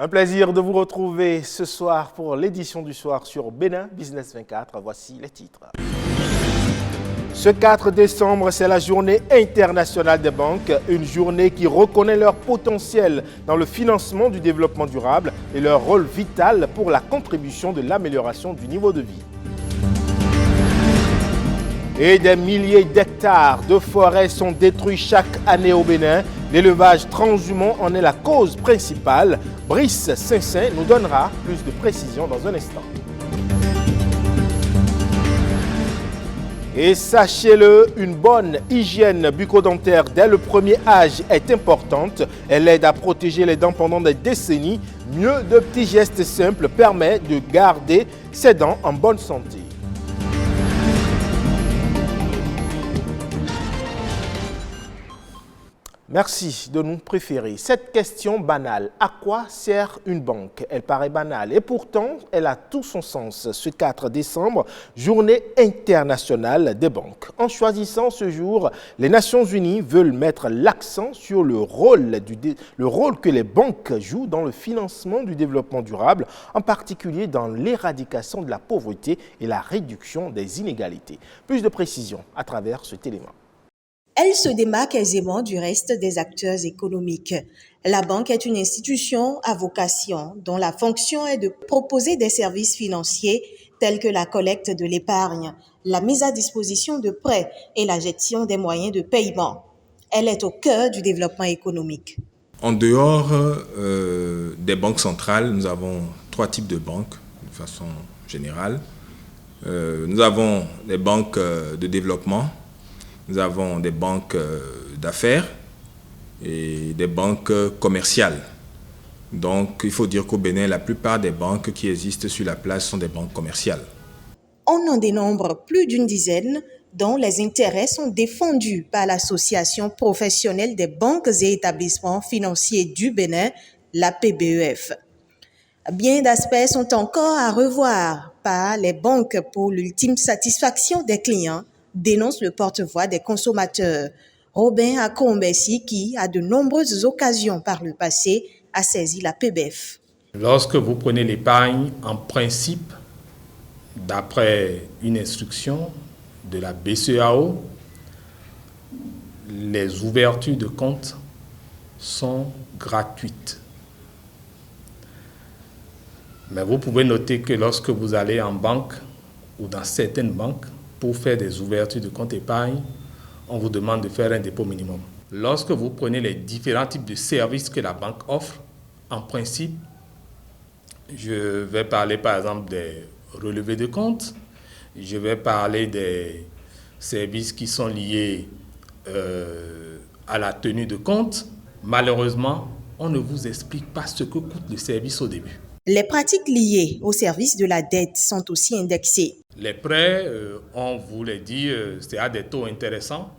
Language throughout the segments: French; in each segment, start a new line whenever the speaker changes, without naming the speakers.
Un plaisir de vous retrouver ce soir pour l'édition du soir sur Bénin Business 24. Voici les titres. Ce 4 décembre, c'est la journée internationale des banques, une journée qui reconnaît leur potentiel dans le financement du développement durable et leur rôle vital pour la contribution de l'amélioration du niveau de vie. Et des milliers d'hectares de forêts sont détruits chaque année au Bénin. L'élevage transhumant en est la cause principale. Brice Saint-Saint nous donnera plus de précisions dans un instant. Et sachez-le, une bonne hygiène bucco-dentaire dès le premier âge est importante. Elle aide à protéger les dents pendant des décennies. Mieux, de petits gestes simples permettent de garder ses dents en bonne santé. Merci de nous préférer. Cette question banale, à quoi sert une banque? Elle paraît banale et pourtant, elle a tout son sens. Ce 4 décembre, journée internationale des banques. En choisissant ce jour, les Nations Unies veulent mettre l'accent sur le rôle que les banques jouent dans le financement du développement durable, en particulier dans l'éradication de la pauvreté et la réduction des inégalités. Plus de précisions à travers cet élément.
Elle se démarque aisément du reste des acteurs économiques. La banque est une institution à vocation dont la fonction est de proposer des services financiers tels que la collecte de l'épargne, la mise à disposition de prêts et la gestion des moyens de paiement. Elle est au cœur du développement économique.
En dehors des banques centrales, nous avons 3 types de banques de façon générale. Nous avons les banques de développement. Nous avons des banques d'affaires et des banques commerciales. Donc, il faut dire qu'au Bénin, la plupart des banques qui existent sur la place sont des banques commerciales.
On en dénombre plus d'une dizaine, dont les intérêts sont défendus par l'Association professionnelle des banques et établissements financiers du Bénin, la PBEF. Bien d'aspects sont encore à revoir par les banques pour l'ultime satisfaction des clients, dénonce le porte-voix des consommateurs, Robin Akombessi, qui, à de nombreuses occasions par le passé, a saisi la PBF.
Lorsque vous prenez l'épargne, en principe, d'après une instruction de la BCEAO, les ouvertures de compte sont gratuites. Mais vous pouvez noter que lorsque vous allez en banque ou dans certaines banques, pour faire des ouvertures de compte épargne, on vous demande de faire un dépôt minimum. Lorsque vous prenez les différents types de services que la banque offre, en principe, je vais parler par exemple des relevés de compte, je vais parler des services qui sont liés à la tenue de compte. Malheureusement, on ne vous explique pas ce que coûte le service au début.
Les pratiques liées au service de la dette sont aussi indexées.
Les prêts, on vous les dit, c'est à des taux intéressants,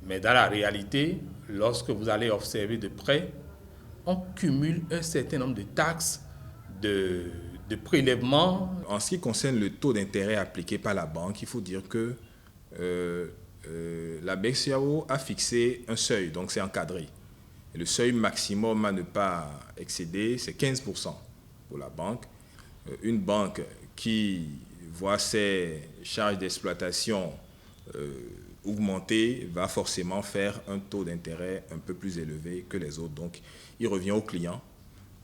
mais dans la réalité, lorsque vous allez observer de près, on cumule un certain nombre de taxes, de prélèvements.
En ce qui concerne le taux d'intérêt appliqué par la banque, il faut dire que la BCEAO a fixé un seuil, donc c'est encadré. Et le seuil maximum à ne pas excéder, c'est 15% pour la banque. Une banque qui voit ses charges d'exploitation augmenter va forcément faire un taux d'intérêt un peu plus élevé que les autres. Donc, il revient au client,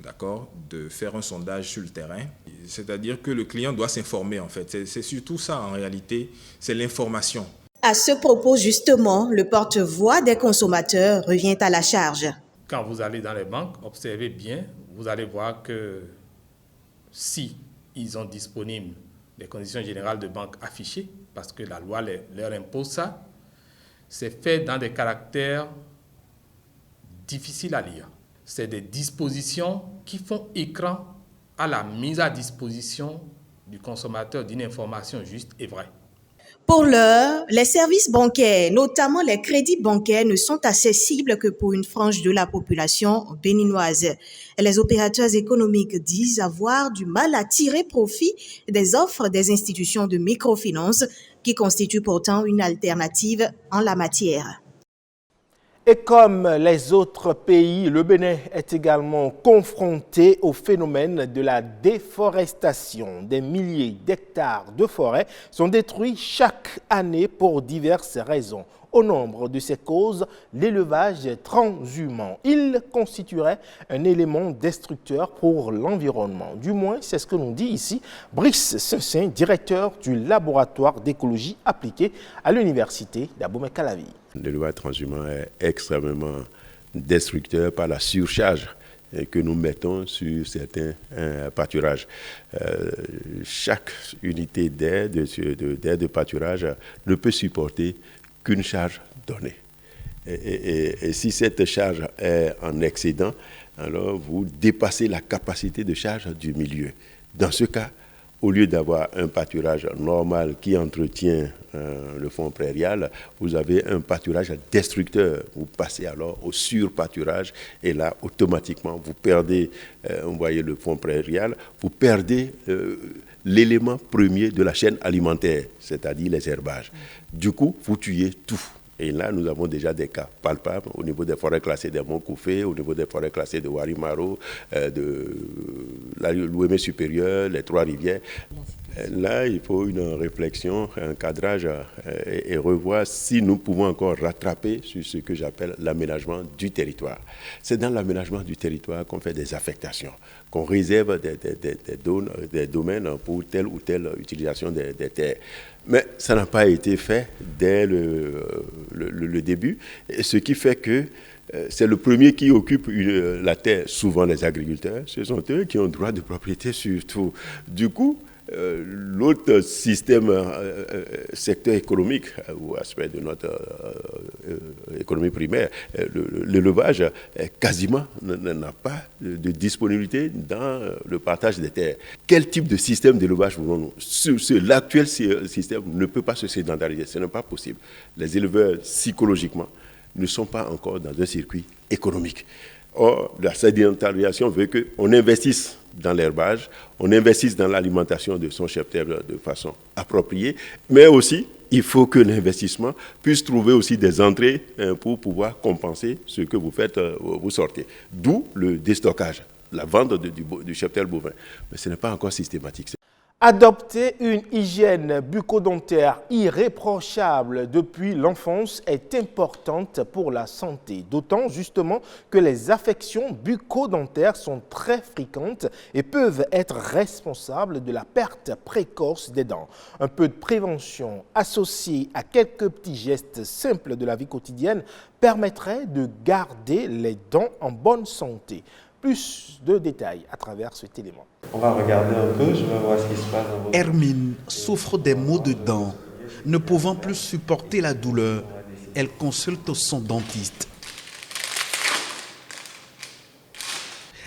d'accord, de faire un sondage sur le terrain. C'est-à-dire que le client doit s'informer, en fait. C'est surtout ça, en réalité, c'est l'information.
À ce propos, justement, le porte-voix des consommateurs revient à la charge.
Quand vous allez dans les banques, observez bien, vous allez voir que si ils ont disponible les conditions générales de banque affichées, parce que la loi leur impose ça, c'est fait dans des caractères difficiles à lire. C'est des dispositions qui font écran à la mise à disposition du consommateur d'une information juste et vraie.
Pour l'heure, les services bancaires, notamment les crédits bancaires, ne sont accessibles que pour une frange de la population béninoise. Les opérateurs économiques disent avoir du mal à tirer profit des offres des institutions de microfinance qui constituent pourtant une alternative en la matière.
Et comme les autres pays, le Bénin est également confronté au phénomène de la déforestation. Des milliers d'hectares de forêts sont détruits chaque année pour diverses raisons. Au nombre de ces causes, l'élevage transhumant. Il constituerait un élément destructeur pour l'environnement. Du moins, c'est ce que nous dit ici Brice Saint-Saint, directeur du laboratoire d'écologie appliquée à l'université d'Abomey-Calavi.
L'élevage transhumant est extrêmement destructeur par la surcharge que nous mettons sur certains pâturages. Chaque unité d'aire de pâturage ne peut supporter qu'une charge donnée. Et si cette charge est en excédent, alors vous dépassez la capacité de charge du milieu. Dans ce cas, au lieu d'avoir un pâturage normal qui entretient le fond prairial, vous avez un pâturage destructeur. Vous passez alors au surpâturage et là, automatiquement, vous perdez, vous voyez le fond prairial, vous perdez l'élément premier de la chaîne alimentaire, c'est-à-dire les herbages. Du coup, vous tuez tout. Et là, nous avons déjà des cas palpables au niveau des forêts classées de Mont-Koufé, au niveau des forêts classées de Warimaro, de l'Ouémé supérieur, les Trois-Rivières. Là, il faut une réflexion, un cadrage et revoir si nous pouvons encore rattraper sur ce que j'appelle l'aménagement du territoire. C'est dans l'aménagement du territoire qu'on fait des affectations, qu'on réserve des domaines pour telle ou telle utilisation des terres. Mais ça n'a pas été fait dès le début, et ce qui fait que c'est le premier qui occupe la terre, souvent les agriculteurs. Ce sont eux qui ont droit de propriété sur tout. Du coup, l'autre système, secteur économique ou aspect de notre économie primaire, l'élevage quasiment n'a pas de disponibilité dans le partage des terres. Quel type de système d'élevage voulons-nous ? L'actuel système ne peut pas se sédentariser, ce n'est pas possible. Les éleveurs, psychologiquement, ne sont pas encore dans un circuit économique. Or, la sédentarisation veut qu'on investisse dans l'herbage, on investisse dans l'alimentation de son cheptel de façon appropriée, mais aussi, il faut que l'investissement puisse trouver aussi des entrées pour pouvoir compenser ce que vous faites, vous sortez. D'où le déstockage, la vente du cheptel bovin. Mais ce n'est pas encore systématique.
Adopter une hygiène bucco-dentaire irréprochable depuis l'enfance est importante pour la santé, d'autant justement que les affections bucco-dentaires sont très fréquentes et peuvent être responsables de la perte précoce des dents. Un peu de prévention associée à quelques petits gestes simples de la vie quotidienne permettrait de garder les dents en bonne santé. Plus de détails à travers cet élément.
On va regarder un peu, je vais voir ce qui se passe dans votre...
Hermine souffre des maux de dents. Ne pouvant plus supporter la douleur, elle consulte son dentiste.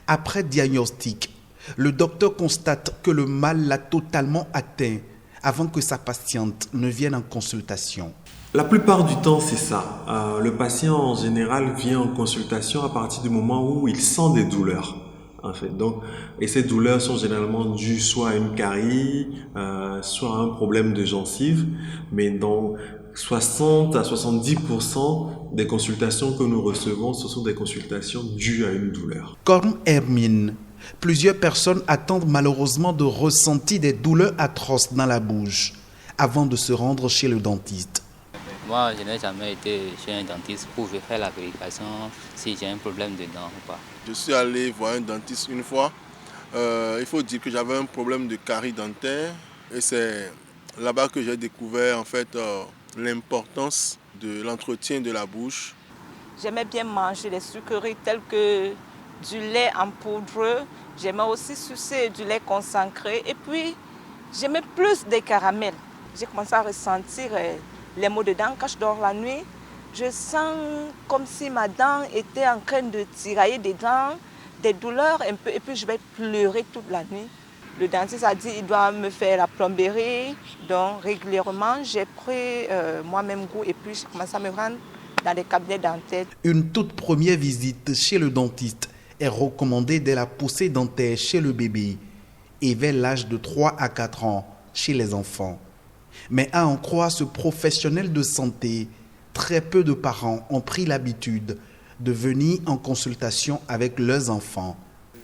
Après diagnostic, le docteur constate que le mal l'a totalement atteint avant que sa patiente ne vienne en consultation.
La plupart du temps, c'est ça. Le patient, en général, vient en consultation à partir du moment où il sent des douleurs. En fait. Donc, et ces douleurs sont généralement dues soit à une carie, soit à un problème de gencive. Mais dans 60 à 70% des consultations que nous recevons, ce sont des consultations dues à une douleur.
Comme Hermine, plusieurs personnes attendent malheureusement de ressentir des douleurs atroces dans la bouche avant de se rendre chez le dentiste.
Moi, je n'ai jamais été chez un dentiste pour faire la vérification si j'ai un problème de dents ou pas.
Je suis allé voir un dentiste une fois. Il faut dire que j'avais un problème de carie dentaire. Et c'est là-bas que j'ai découvert en fait l'importance de l'entretien de la bouche.
J'aimais bien manger les sucreries telles que du lait en poudre. J'aimais aussi sucer du lait concentré. Et puis, j'aimais plus des caramels. J'ai commencé à ressentir les maux de dents. Quand je dors la nuit, je sens comme si ma dent était en train de tirailler des dents, des douleurs un peu, et puis je vais pleurer toute la nuit. Le dentiste a dit qu'il doit me faire la plomberie, donc régulièrement j'ai pris moi-même goût et puis j'ai commencé à me rendre dans des cabinets dentaires.
Une toute première visite chez le dentiste est recommandée dès la poussée dentaire chez le bébé et vers l'âge de 3 à 4 ans chez les enfants. Mais à en croire ce professionnel de santé, Très peu de parents ont pris l'habitude de venir en consultation avec leurs enfants.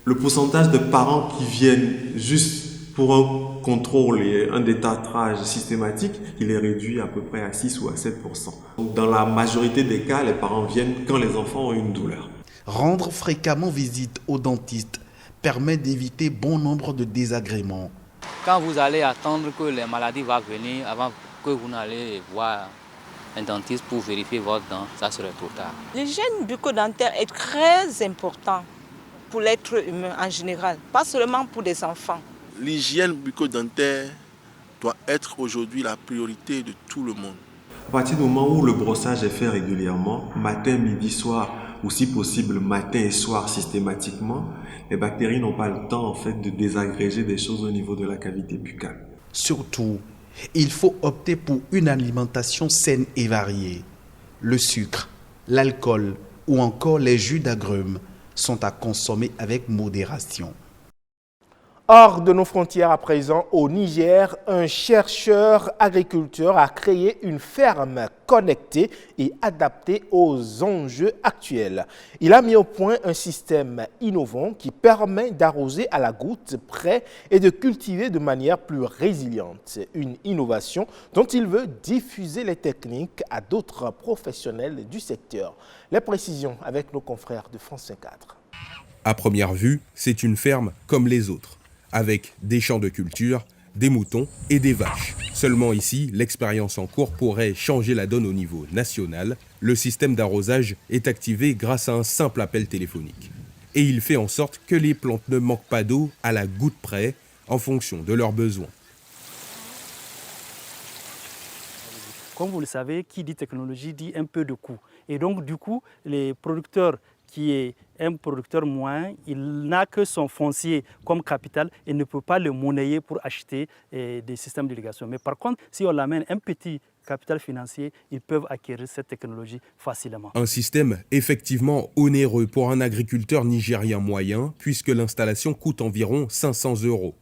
Le pourcentage de parents qui viennent juste pour un contrôle et un détartrage systématique, il est réduit à peu près à 6 ou à 7%. Dans la majorité des cas, les parents viennent quand les enfants ont une douleur.
Rendre fréquemment visite au dentiste permet d'éviter bon nombre de désagréments.
Quand vous allez attendre que les maladies vont venir avant que vous n'allez voir un dentiste pour vérifier votre dent, ça serait trop tard.
L'hygiène bucco-dentaire est très importante pour l'être humain en général, pas seulement pour les enfants.
L'hygiène bucco-dentaire doit être aujourd'hui la priorité de tout le monde.
À partir du moment où le brossage est fait régulièrement, matin, midi, soir, ou si possible matin et soir systématiquement, les bactéries n'ont pas le temps en fait de désagréger des choses au niveau de la cavité buccale.
Surtout, il faut opter pour une alimentation saine et variée. Le sucre, l'alcool ou encore les jus d'agrumes sont à consommer avec modération.
Hors de nos frontières à présent, au Niger, un chercheur agriculteur a créé une ferme connectée et adaptée aux enjeux actuels. Il a mis au point un système innovant qui permet d'arroser à la goutte près et de cultiver de manière plus résiliente. Une innovation dont il veut diffuser les techniques à d'autres professionnels du secteur. Les précisions avec nos confrères de France 24.
À première vue, c'est une ferme comme les autres, avec des champs de culture, des moutons et des vaches. Seulement ici, l'expérience en cours pourrait changer la donne au niveau national. Le système d'arrosage est activé grâce à un simple appel téléphonique. Et il fait en sorte que les plantes ne manquent pas d'eau à la goutte près, en fonction de leurs besoins.
Comme vous le savez, qui dit technologie dit un peu de coût. Et donc, du coup, les producteurs qui est un producteur moyen, il n'a que son foncier comme capital et ne peut pas le monnayer pour acheter des systèmes d'irrigation. Mais par contre, si on l'amène un petit capital financier, ils peuvent acquérir cette technologie facilement.
Un système effectivement onéreux pour un agriculteur nigérien moyen, puisque l'installation coûte environ 500 €,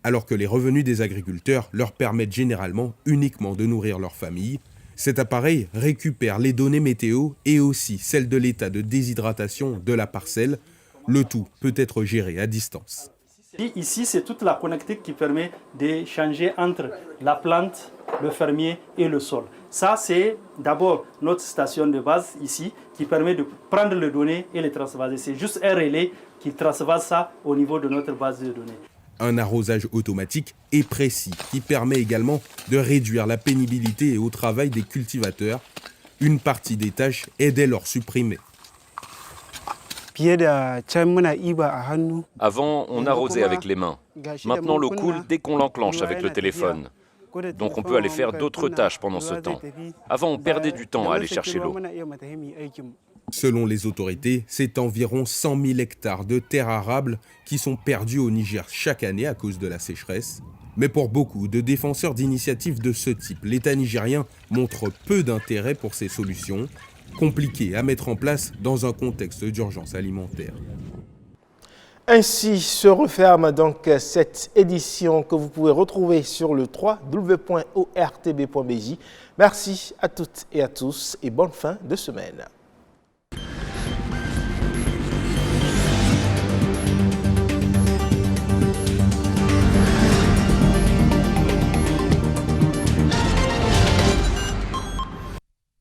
alors que les revenus des agriculteurs leur permettent généralement uniquement de nourrir leur famille. Cet appareil récupère les données météo et aussi celles de l'état de déshydratation de la parcelle. Le tout peut être géré à distance.
Ici, c'est toute la connectique qui permet d'échanger entre la plante, le fermier et le sol. Ça, c'est d'abord notre station de base ici qui permet de prendre les données et les transvaser. C'est juste un relais qui transvase ça au niveau de notre base de données.
Un arrosage automatique et précis qui permet également de réduire la pénibilité au travail des cultivateurs. Une partie des tâches est dès lors supprimée.
Avant, on arrosait avec les mains. Maintenant, l'eau coule dès qu'on l'enclenche avec le téléphone. Donc on peut aller faire d'autres tâches pendant ce temps. Avant, on perdait du temps à aller chercher l'eau.
Selon les autorités, c'est environ 100 000 hectares de terres arables qui sont perdus au Niger chaque année à cause de la sécheresse. Mais pour beaucoup de défenseurs d'initiatives de ce type, l'État nigérien montre peu d'intérêt pour ces solutions, compliquées à mettre en place dans un contexte d'urgence alimentaire.
Ainsi se referme donc cette édition que vous pouvez retrouver sur le www.ortb.bj. Merci à toutes et à tous et bonne fin de semaine.